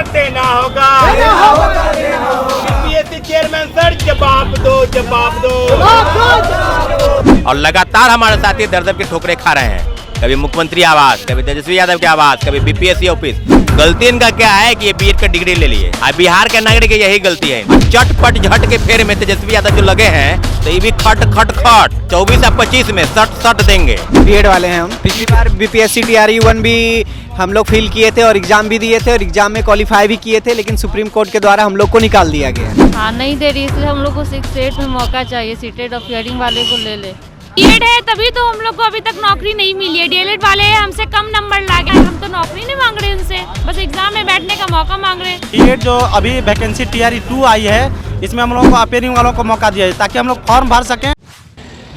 देना होगा। BPSC chairman sir जवाब दो। और लगातार हमारे साथी दर की ठोकरें खा रहे हैं। कभी मुख्यमंत्री आवास, कभी तेजस्वी यादव के आवास, कभी बीपीएससी ऑफिस। गलती इनका क्या है कि ये बीएड का डिग्री ले लिए। अब बिहार के नागरिक की यही गलती है। चटपट झट के फेर में तेजस्वी यादव जो लगे हैं तो ये भी खट 24 और 25 में सट देंगे। बीएड वाले हैं हम। पिछली बार बीपीएससी TRE 1 भी हम लोग फिल किए थे और एग्जाम भी दिए थे और एग्जाम में क्वालिफाई भी किए थे, लेकिन सुप्रीम कोर्ट के द्वारा हम लोग को निकाल दिया गया। हाँ नहीं दे रही, इसलिए हम लोग को 6 स्टेट में मौका चाहिए। सीटेड ऑफ हियरिंग वाले को ले ले। बीएड है तभी तो हम लोग को अभी तक नौकरी नहीं मिली है। डीएलएड वाले हमसे कम नंबर लागे, हम तो नौकरी नहीं मांग रहे उनसे, बस एग्जाम में बैठने का मौका मांग रहे हैं। बीएड जो अभी वैकेंसी TRE 2 आई है, इसमें हम लोगों को अपेयरिंग वालों को मौका दिया है ताकि हम लोग फॉर्म भर सकें।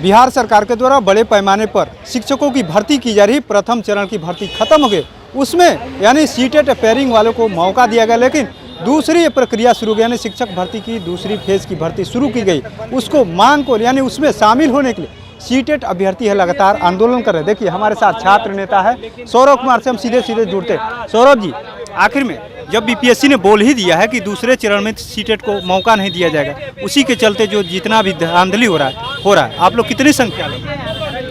बिहार सरकार के द्वारा बड़े पैमाने पर शिक्षकों की भर्ती की जा रही, प्रथम चरण की भर्ती खत्म हो गई, उसमें यानी सीटेट अपेयरिंग वालों को मौका दिया गया, लेकिन दूसरी प्रक्रिया शुरू हो गई, यानी शिक्षक भर्ती की दूसरी फेज की भर्ती शुरू की गई। उसको मांग को यानी उसमें शामिल होने के लिए सीटेट अभ्यर्थी है लगातार आंदोलन कर रहे हैं। देखिए हमारे साथ छात्र नेता है सौरभ कुमार से हम सीधे जुड़ते हैं। सौरभ जी, आखिर में जब बीपीएससी ने बोल ही दिया है कि दूसरे चरण में सीटेट को मौका नहीं दिया जाएगा, उसी के चलते जो जितना भी धांधली हो रहा है, आप लोग कितनी संख्या में?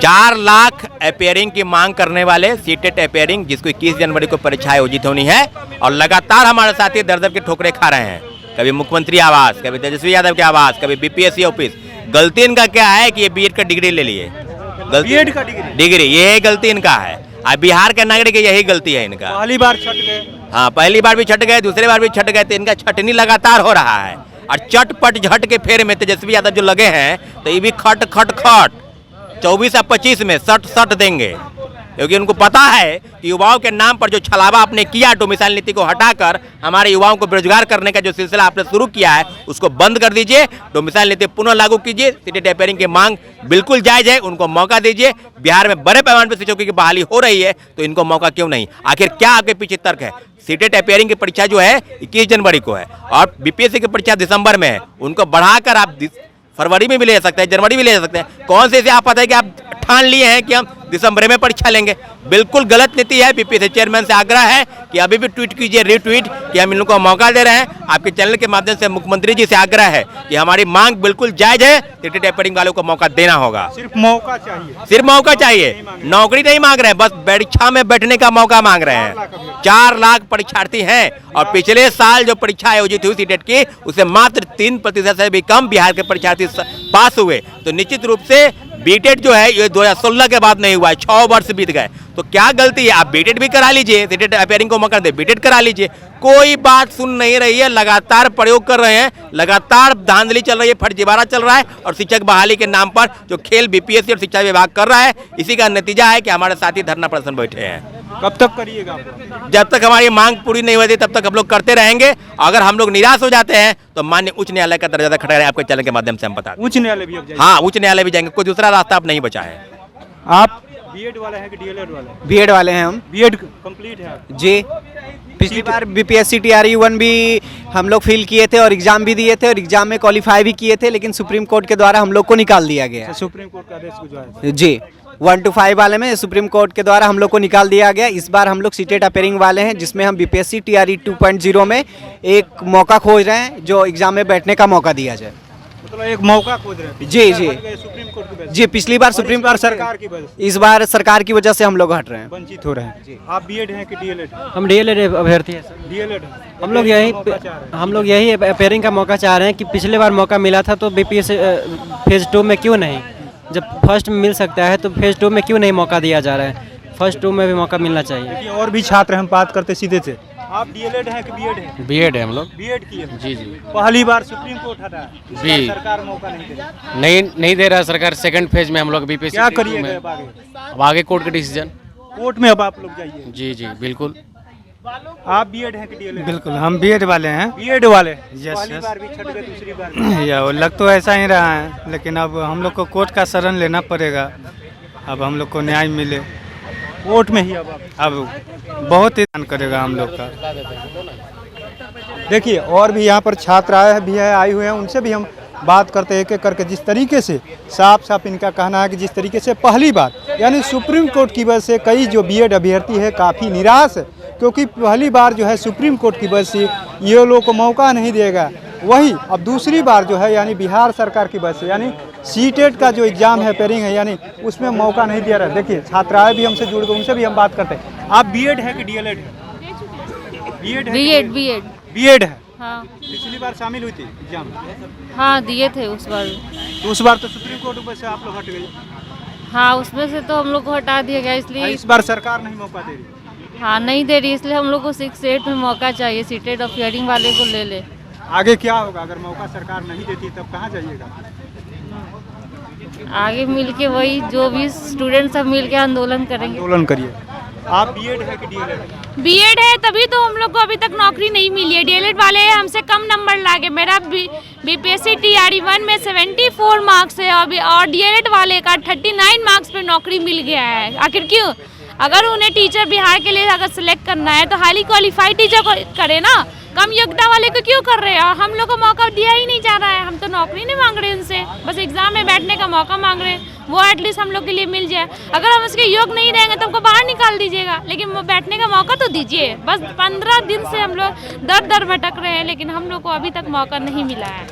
4 लाख अपेयरिंग की मांग करने वाले सीटेट अपेयरिंग, जिसको 21 जनवरी को परीक्षा आयोजित होनी है, और लगातार हमारे साथी दर की ठोकरें खा रहे हैं। कभी मुख्यमंत्री आवास, कभी तेजस्वी यादव के आवास, कभी बीपीएससी ऑफिस। गलती इनका क्या है कि ये बीएड का डिग्री ले लिए। बीएड का डिग्री ये गलती इनका है। अब बिहार के नागरिक की यही गलती है इनका। पहली बार छट गए। हाँ, पहली बार भी छट गए, दूसरी बार भी छट गए, तो इनका छटनी लगातार हो रहा है। और चटपट झट के फेर में तेजस्वी यादव जो लगे हैं तो ये भी खट 24 और 25 में सट देंगे, क्योंकि उनको पता है कि युवाओं के नाम पर जो छलावा आपने किया, डोमिसाइल नीति को हटाकर हमारे युवाओं को बेरोजगार करने का जो सिलसिला आपने शुरू किया है, उसको बंद कर दीजिए। डोमिसाइल नीति पुनः लागू कीजिए। सीटेट अपेयरिंग की मांग बिल्कुल जायज है, उनको मौका दीजिए। बिहार में बड़े पैमाने पर शिक्षकों की बहाली हो रही है, तो इनको मौका क्यों नहीं? आखिर क्या आपके पीछे तर्क है? सीटेट अपेयरिंग की परीक्षा जो है 21 जनवरी को है और बीपीएससी की परीक्षा दिसंबर में है। उनको बढ़ाकर आप फरवरी में भी ले सकते हैं, जनवरी में ले सकते हैं। कौन से आपका है कि आप ठान लिए हैं कि हम दिसंबर में परीक्षा लेंगे? बिल्कुल गलत नीति है। बीपीएससी चेयरमैन से आग्रह है कि अभी भी ट्वीट कीजिए, रीट्वीट, कि हम इन लोगों को मौका दे रहे हैं। आपके चैनल के माध्यम से मुख्यमंत्री जी से आग्रह है कि हमारी मांग बिल्कुल जायज है। सीटेट अपेयरिंग वालों को मौका देना होगा। सिर्फ मौका चाहिए, सिर्फ मौका चाहिए, नौकरी नहीं मांग रहे हैं, बस परीक्षा में बैठने का मौका मांग रहे हैं। 4 लाख परीक्षार्थी हैं और पिछले साल जो परीक्षा आयोजित हुई सीटेट की, उससे मात्र 3% से भी कम बिहार के परीक्षार्थी पास हुए। तो निश्चित रूप से बीटेट जो है ये 2016 के बाद नहीं हुआ है, 6 वर्ष बीत गए। तो क्या गलती है? आप बीटेट भी करा लीजिए, सीटेट अपेयरिंग को मौका दे, बीटेट करा लीजिए। कोई बात सुन नहीं रही है, लगातार प्रयोग कर रहे हैं, लगातार धांधली चल रही है, फर्जीवाड़ा चल रहा है, और शिक्षक बहाली के नाम पर जो खेल बीपीएससी और शिक्षा विभाग कर रहा है, इसी का नतीजा है कि हमारे साथी धरना प्रदर्शन बैठे हैं। कब तक करिएगा? जब तक हमारी मांग पूरी नहीं होती तब तक हम लोग करते रहेंगे। अगर हम लोग निराश हो जाते हैं तो माननीय उच्च न्यायालय का दरवाजा खटखटाएं, आपके चैनल के माध्यम से हम बता दें। उच्च न्यायालय भी अब जाएंगे? हाँ, उच्च न्यायालय भी जाएंगे, कोई दूसरा रास्ता आप नहीं बचा है। आप बीएड वाले हैं कि डीएलएड वाले? बीएड वाले हैं हम। बीएड कंप्लीट है जी। पिछली बार बीपीएससी TRE 1 भी हम लोग फिल किए थे और एग्जाम भी दिए थे और एग्जाम में क्वालिफाई भी किए थे, लेकिन सुप्रीम कोर्ट के द्वारा हम लोग को निकाल दिया गया। सुप्रीम कोर्ट का आदेश गुजरा जी, 1 to 5 वाले में सुप्रीम कोर्ट के द्वारा हम लोग को निकाल दिया गया। इस बार हम लोग सीटेट अपेयरिंग वाले हैं, जिसमें हम बीपीएससी TRE 2.0 में एक मौका खोज रहे हैं, जो एग्जाम में बैठने का मौका दिया जाए। मतलब एक मौका खोज रहे हैं? जी। सुप्रीम कोर्ट की वजह से? जी, पिछली बार सुप्रीम कोर्ट सरकार की वजह से, इस बार सरकार की वजह से हम लोग हट रहे हैं, वंचित हो रहे हैं। आप बीएड हैं कि डीएलएड? हम डीएलएड अभ्यर्थी हैं सर। डीएलएड हम लोग यही अपेयरिंग का मौका चाह रहे हैं कि पिछले बार मौका मिला था तो बीपीएससी फेज 2 में क्यों नहीं? जब फर्स्ट में मिल सकता है तो फेज 2 में क्यों नहीं मौका दिया जा रहा है? फर्स्ट 2 में भी मौका मिलना चाहिए। और भी छात्र हम बात करते सीधे से। आप डीएलएड हैं कि बीएड हैं? बीएड है हम लोग। बीएड किए? जी। पहली बार सुप्रीम कोर्ट हटा जी, सरकार मौका नहीं दे रहा सरकार। सेकंड फेज में हम लोग बीपीएससी क्या करिए अब आगे कोर्ट का डिसीजन। कोर्ट में अब आप लोग जाइए? जी बिल्कुल। आप बीएड हैं कि डीएलएड? बिल्कुल, हम बीएड वाले हैं। बीएड वाले? पहली बार भी छट गए, दूसरी बार या लग तो ऐसा ही रहा है, लेकिन अब हम लोग को कोर्ट का शरण लेना पड़ेगा। अब हम लोग को न्याय मिले कोर्ट में ही। अब बहुत ही करेगा हम लोग का। देखिए और भी यहाँ पर छात्र आए हुए हैं, उनसे भी हम बात करते एक एक करके। जिस तरीके से साफ इनका कहना है कि जिस तरीके से पहली बार यानी सुप्रीम कोर्ट की वजह से कई जो बीएड अभ्यर्थी है काफ़ी निराश है, क्योंकि पहली बार जो है सुप्रीम कोर्ट की वजह से ये लोग को मौका नहीं देगा। वही अब दूसरी बार जो है यानी बिहार सरकार की वजह से यानी सीटेट का जो एग्ज़ाम है पेयरिंग है यानी उसमें मौका नहीं दिया रहा। देखिए छात्राएं भी हमसे जुड़ गए, उनसे भी हम बात करते हैं। आप बीएड है कि डीएलएड है? बीएड है। बीएड है। हाँ पिछली बार शामिल हुई थी एग्जाम? हाँ दिए थे उस बार। तो उस बार तो सुप्रीम कोर्ट में से आप लोग हट गए। हाँ उसमें से तो हम लोग को हटा दिया गया, इसलिए इस बार सरकार नहीं मौका दे रही। हाँ नहीं दे रही, इसलिए हम लोग को 6-8 में मौका चाहिए। सीटेड और हियरिंग वाले को ले ले। आगे क्या होगा अगर मौका सरकार नहीं देती तब कहाँ जाइएगा? आगे मिल के वही जो भी स्टूडेंट सब मिल के आंदोलन करेंगे। आंदोलन करिए। आप बीएड है कि डीएलएड? बीएड है, तभी तो हम लोग को अभी तक नौकरी नहीं मिली है। डीएलएड वाले हमसे कम नंबर लागे। मेरा बीपीएससी टीआरई 1 में 74 मार्क्स है और डीएलएड वाले का 39 मार्क्स पे नौकरी मिल गया है। आखिर क्यों? अगर उन्हें टीचर बिहार के लिए अगर सिलेक्ट करना है तो हाईली क्वालिफाइड टीचर को करे ना, कम योग्यता वाले को क्यों कर रहे हैं? हम लोग को मौका दिया ही नहीं जा रहा है। हम तो नौकरी नहीं मांग रहे उनसे, बस एग्जाम में बैठने का मौका मांग रहे हैं। वो एटलीस्ट हम लोग के लिए मिल जाए। अगर हम उसके योग्य नहीं रहेंगे तो हमको बाहर निकाल दीजिएगा, लेकिन वो बैठने का मौका तो दीजिए। बस 15 दिन से हम लोग दर दर भटक रहे हैं, लेकिन हम लोग को अभी तक मौका नहीं मिला है।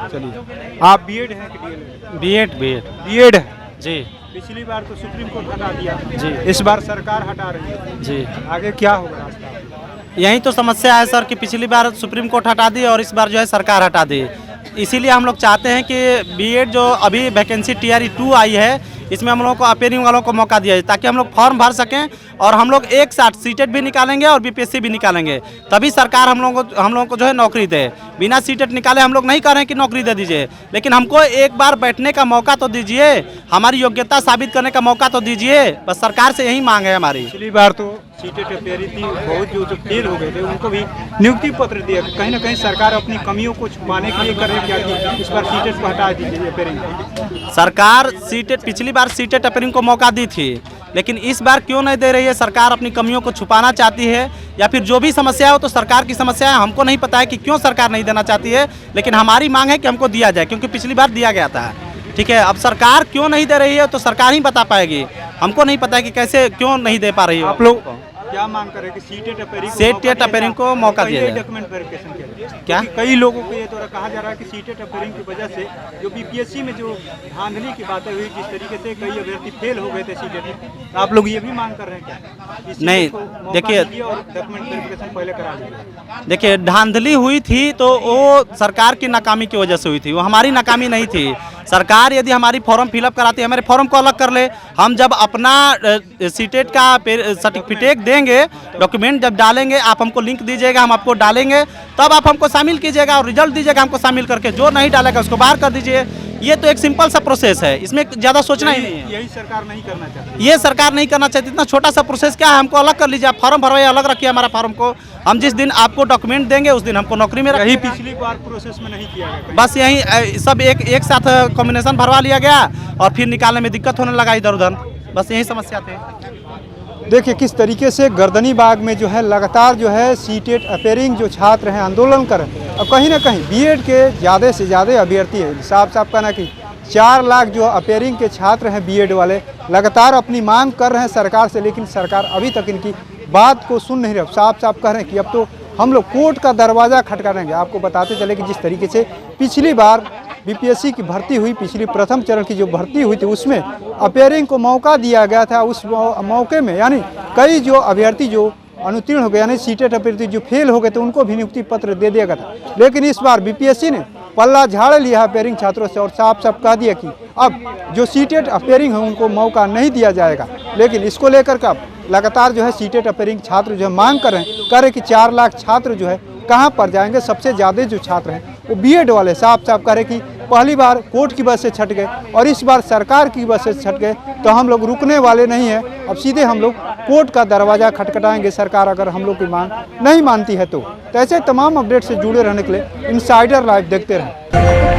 चलिए आप बीएड है कि डीएलएड? बीएड है जी। पिछली बार तो सुप्रीम कोर्ट हटा दिया जी, इस बार सरकार हटा रही है जी। आगे क्या होगा रास्ता? यही तो समस्या है सर कि पिछली बार सुप्रीम कोर्ट हटा दी और इस बार जो है सरकार हटा दी। इसीलिए हम लोग चाहते हैं कि बीएड जो अभी वैकेंसी टीआरई 2 आई है इसमें हम लोगों को अपेयरिंग वालों को मौका दिया जाए, ताकि हम लोग फॉर्म भर सकें और हम लोग एक साथ सीटेट भी निकालेंगे और बीपीएससी भी निकालेंगे, तभी सरकार हम लोगों को जो है नौकरी दे। बिना सीटेट निकाले हम लोग नहीं कह रहे हैं कि नौकरी दे दीजिए, लेकिन हमको एक बार बैठने का मौका तो दीजिए, हमारी योग्यता साबित करने का मौका तो दीजिए। बस सरकार से यही मांग है हमारी। पिछली बार तो सीटेट तैयारी थी, बहुत जो फेल हो गए थे उनको भी नियुक्ति पत्र दिया। कहीं ना कहीं सरकार अपनी कमियों को छुपाने के लिए कर रही है क्या कि इस बार सीटेट को हटा दीजिए अपेयरिंग? सरकार सीटेट पिछली बार सीटेट अपेयरिंग को मौका दी थी, लेकिन इस बार क्यों नहीं दे रही है? सरकार अपनी कमियों को छुपाना चाहती है या फिर जो भी समस्या है वो तो सरकार की समस्या है। हमको नहीं पता है कि क्यों सरकार नहीं देना चाहती है, लेकिन हमारी मांग है कि हमको दिया जाए, क्योंकि पिछली बार दिया गया था। ठीक है, अब सरकार क्यों नहीं दे रही है तो सरकार ही बता पाएगी। हमको नहीं पता है कि कैसे क्यों नहीं दे पा रही है। आप लोग क्या मांग करें कि सीटेट अपेयरिंग को मौका दिया जाए? डॉक्यूमेंट वेरिफिकेशन के क्या कई लोगों को ये तो कहा जा रहा है कि सीटेट अपेयरिंग की वजह से जो बीपीएससी में जो धांधली की बातें हुई, जिस तरीके से कई अभ्यर्थी फेल हो गए थे सीटेट में, आप लोग ये भी मांग कर रहे हैं क्या? नहीं, देखिए डॉक्यूमेंट वेरिफिकेशन पहले करा लीजिए। देखिए धांधली हुई थी तो वो सरकार की नाकामी की वजह से हुई थी, वो हमारी नाकामी नहीं थी। सरकार यदि हमारी फॉर्म फिलअप कराती है, हमारे फॉर्म को अलग कर ले, हम जब अपना सीटेट का सर्टिफिकेट देंगे, डॉक्यूमेंट जब डालेंगे, आप हमको लिंक दीजिएगा, हम आपको डालेंगे, तब आप हमको शामिल कीजिएगा और रिजल्ट दीजिएगा हमको शामिल करके। जो नहीं डालेगा उसको बाहर कर दीजिए। ये तो एक सिंपल सा प्रोसेस है, इसमें ज़्यादा सोचना ही नहीं है। यही सरकार नहीं करना चाहती। ये सरकार नहीं करना चाहती। इतना छोटा सा प्रोसेस क्या है? हमको अलग कर लीजिए, आप फॉर्म भरवाइए, अलग रखिए हमारा फॉर्म को। हम जिस दिन आपको डॉक्यूमेंट देंगे उस दिन हमको नौकरी में यही रखिएगा। पिछली बार प्रोसेस में नहीं किया गया। बस यही सब एक साथ कॉम्बिनेशन भरवा लिया गया और फिर निकालने में दिक्कत होने लगा इधर उधर। बस यही समस्या थे। देखिए किस तरीके से गर्दनी बाग में जो है लगातार जो है सीटेट अपेयरिंग जो छात्र हैं आंदोलन कर रहे हैं। और कहीं ना कहीं बीएड के ज़्यादा से ज़्यादा अभ्यर्थी है, साफ साफ कहना कि 4 लाख जो अपेयरिंग के छात्र हैं बीएड वाले लगातार अपनी मांग कर रहे हैं सरकार से, लेकिन सरकार अभी तक इनकी बात को सुन नहीं रही। साफ साफ कह रहे हैं कि अब तो हम लोग कोर्ट का दरवाज़ा खटखटाएंगे। आपको बताते चले कि जिस तरीके से पिछली बार बीपीएससी की भर्ती हुई, पिछली प्रथम चरण की जो भर्ती हुई थी उसमें अपेयरिंग को मौका दिया गया था। उस मौके में यानी कई जो अभ्यर्थी जो अनुत्तीर्ण हो गए यानी सीटेट अभ्यर्थी जो फेल हो गए थे उनको भी नियुक्ति पत्र दे दिया गया था। लेकिन इस बार बीपीएससी ने पल्ला झाड़ लिया अपेयरिंग छात्रों से और साफ साफ कह दिया कि अब जो सीटेट अपेयरिंग है उनको मौका नहीं दिया जाएगा। लेकिन इसको लेकर के लगातार जो है सीटेट अपेयरिंग छात्र जो है मांग कर रहे हैं कि 4 लाख छात्र जो है कहाँ पर जाएंगे। सबसे ज़्यादा जो छात्र हैं वो बीएड वाले साफ साफ कह रहे कि पहली बार कोर्ट की वजह से छट गए और इस बार सरकार की वजह से छट गए, तो हम लोग रुकने वाले नहीं हैं। अब सीधे हम लोग कोर्ट का दरवाज़ा खटखटाएंगे सरकार अगर हम लोग की मांग नहीं मानती है तो। ऐसे तमाम अपडेट से जुड़े रहने के लिए इनसाइडर लाइव देखते रहें।